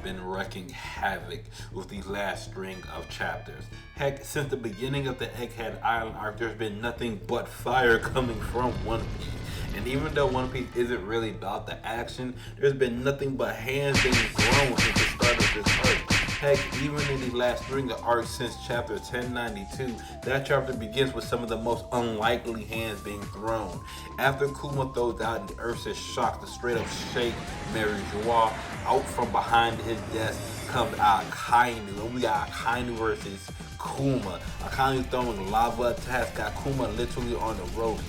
been wreaking havoc with the last string of chapters. Heck, since the beginning of the Egghead Island arc, there's been nothing but fire coming from One Piece. And even though One Piece isn't really about the action, there's been nothing but hands being thrown since the start of this arc. Heck, even in the last string of arcs since chapter 1092, that chapter begins with some of the most unlikely hands being thrown. After Kuma throws out and the earth is shocked to straight up shake Mary Joie, out from behind his desk comes Akainu. And we got Akainu versus Kuma. Akainu throwing lava attacks, got Kuma literally on the ropes.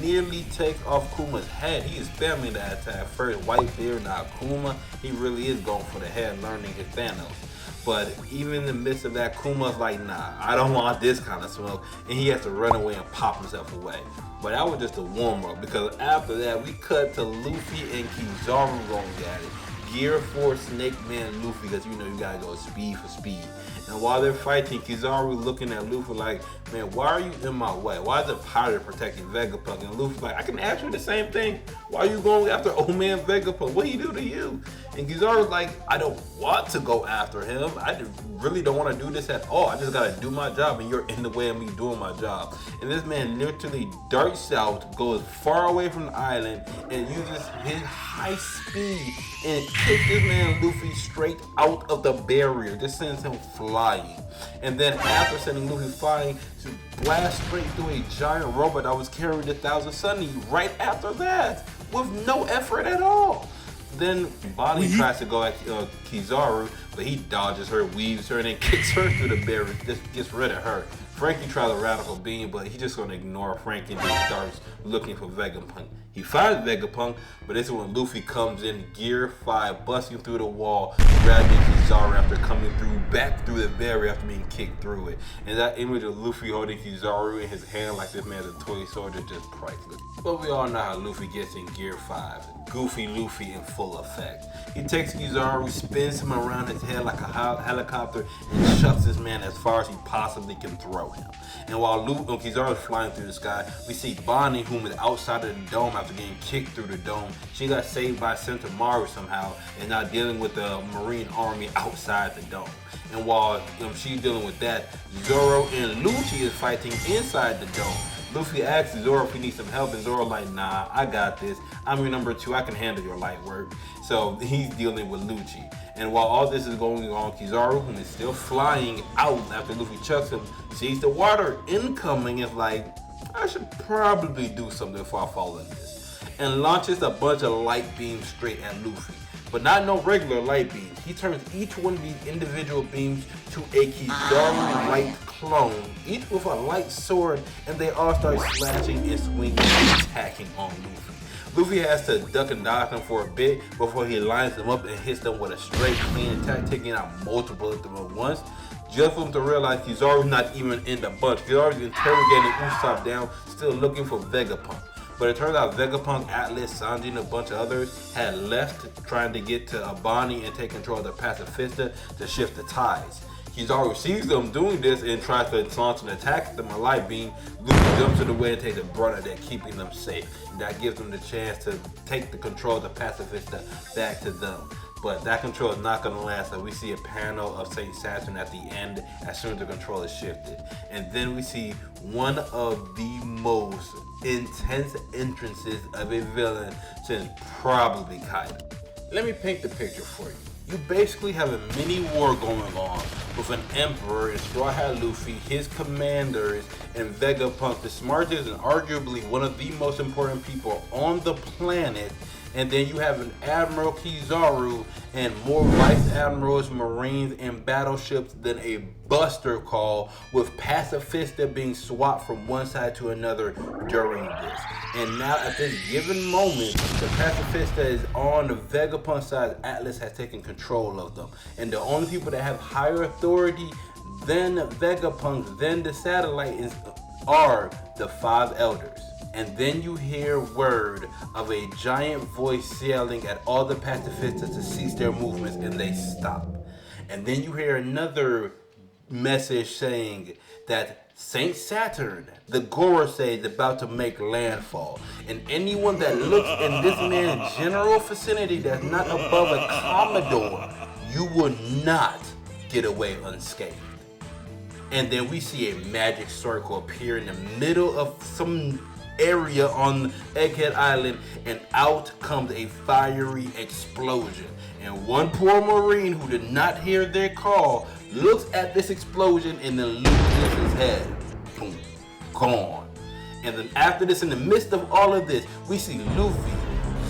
Nearly take off Kuma's head. He is spamming that attack first. Whitebeard, now Kuma. He really is going for the head, learning his Thanos. But even in the midst of that, Kuma's like, nah, I don't want this kind of smoke. And he has to run away and pop himself away. But that was just a warm-up, because after that, we cut to Luffy and Kizaru going at it. Gear 4 Snake Man Luffy, because you know you gotta go speed for speed. And while they're fighting, Kizaru looking at Luffy like, man, why are you in my way? Why is the pirate protecting Vegapunk? And Luffy's like, I can ask you the same thing. Why are you going after old man Vegapunk? What did he do to you? And Kizaru's like, I don't want to go after him. I really don't want to do this at all. I just gotta do my job, and you're in the way of me doing my job. And this man literally darts out, goes far away from the island, and uses his high speed and kicks this man Luffy straight out of the barrier. Just sends him flying. And then after sending Luffy flying, to blast straight through a giant robot that was carrying the Thousand Sunny right after that, with no effort at all. Then Bonnie tries to go at Kizaru, but he dodges her, weaves her, and then kicks her through the barrier, just gets rid of her. Frankie tries a radical beam, but he's just gonna ignore Frankie and just starts looking for Vegapunk. He finds Vegapunk, but this is when Luffy comes in, Gear 5, busting through the wall, grabbing Kizaru after coming through, back through the barrier after being kicked through it. And that image of Luffy holding Kizaru in his hand like this man's a toy soldier, just priceless. But we all know how Luffy gets in Gear 5. Goofy Luffy in full effect. He takes Kizaru, spins him around his head like a helicopter, and chucks this man as far as he possibly can throw him. And while Kizaru is flying through the sky, we see Bonnie, whom is outside of the dome after getting kicked through the dome. She got saved by Centaumaru somehow, and now dealing with the Marine Army outside the dome. And while she's dealing with that, Zoro and Lucci is fighting inside the dome. Luffy asks Zoro if he needs some help, and Zoro like, nah, I got this. I'm your number 2, I can handle your light work. So he's dealing with Lucci. And while all this is going on, Kizaru, who is still flying out after Luffy chucks him, sees the water incoming and is like, I should probably do something before I fall in this. And launches a bunch of light beams straight at Luffy. But not no regular light beams. He turns each one of these individual beams to a Kizaru light clone, each with a light sword, and they all start slashing and swinging and attacking on Luffy. Luffy has to duck and dodge them for a bit before he lines them up and hits them with a straight clean attack, taking out multiple of them at once. Just for him to realize Kizaru's not even in the bunch. Kizaru's interrogating Usopp down, still looking for Vegapunk. But it turns out Vegapunk, Atlas, Sanji, and a bunch of others had left trying to get to Abani and take control of the Pacifista to shift the tides. Kizaru sees them doing this and tries to launch an attack at them, a light beam. Luffy jumps in the way and takes the brunt of that, keeping them safe. And that gives them the chance to take the control of the Pacifista back to them. But that control is not going to last, so we see a panel of St. Saturn at the end as soon as the control is shifted. And then we see one of the most intense entrances of a villain since probably Kaido. Let me paint the picture for you. You basically have a mini war going on with an emperor and Straw Hat Luffy, his commanders, and Vegapunk, the smartest and arguably one of the most important people on the planet. And then you have an Admiral Kizaru and more Vice Admirals, Marines, and battleships than a Buster Call, with Pacifista being swapped from one side to another during this. And now at this given moment, the Pacifista is on the Vegapunk side. Atlas has taken control of them. And the only people that have higher authority than Vegapunk, than the satellite, are the 5 elders. And then you hear word of a giant voice yelling at all the pacifistas to cease their movements, and they stop. And then you hear another message saying that Saint Saturn, the Gorosei, is about to make landfall. And anyone that looks in this man's general vicinity that's not above a Commodore you will not get away unscathed. And then we see a magic circle appear in the middle of some area on Egghead Island, and out comes a fiery explosion. And one poor Marine who did not hear their call looks at this explosion and then loses his head. Boom, gone. And then after this, in the midst of all of this, we see Luffy,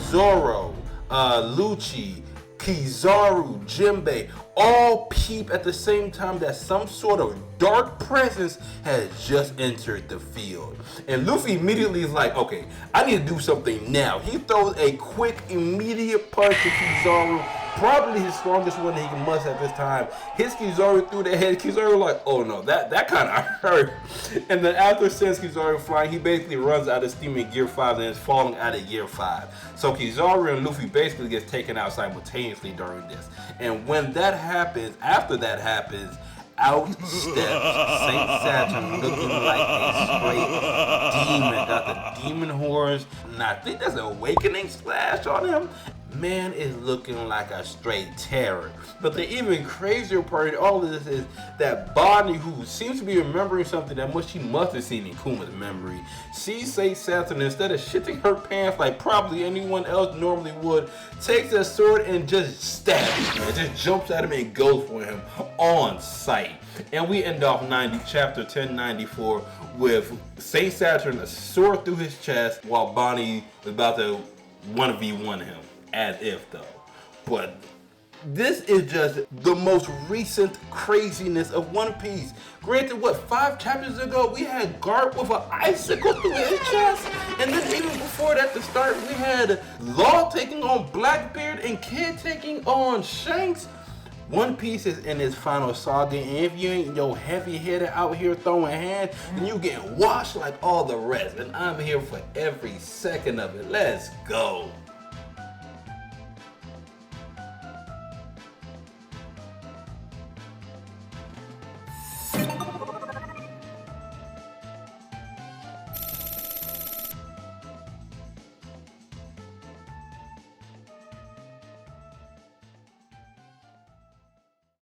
Zoro, Lucci, Kizaru, Jinbei, all peep at the same time that some sort of dark presence has just entered the field. And Luffy immediately is like, okay, I need to do something now. He throws a quick, immediate punch to Kizaru, probably his strongest one that he can muster at this time. Hits Kizaru through the head. Kizaru like, oh no, that kind of hurt. And then after sends Kizaru flying, he basically runs out of steam in Gear 5 and is falling out of Gear 5. So Kizaru and Luffy basically gets taken out simultaneously during this. And when that happens, after that happens, out steps Saint Saturn looking like a straight demon. Got the demon horns. And I think there's an awakening splash on him. Man is looking like a straight terror. But the even crazier part of all of this is that Bonnie, who seems to be remembering something that she must have seen in Kuma's memory, sees Saint Saturn, instead of shitting her pants like probably anyone else normally would, takes a sword and just stabs him. Just jumps at him and goes for him on sight. And we end off chapter 1094 with Saint Saturn a sword through his chest while Bonnie was about to 1v1 him. As if though. But this is just the most recent craziness of One Piece. Granted, 5 chapters ago we had Garp with an icicle through his chest, and then even before that, to start, we had Law taking on Blackbeard and Kid taking on Shanks. One Piece is in its final saga, and if you ain't heavy-headed out here throwing hands, then you get washed like all the rest. And I'm here for every second of it. Let's go.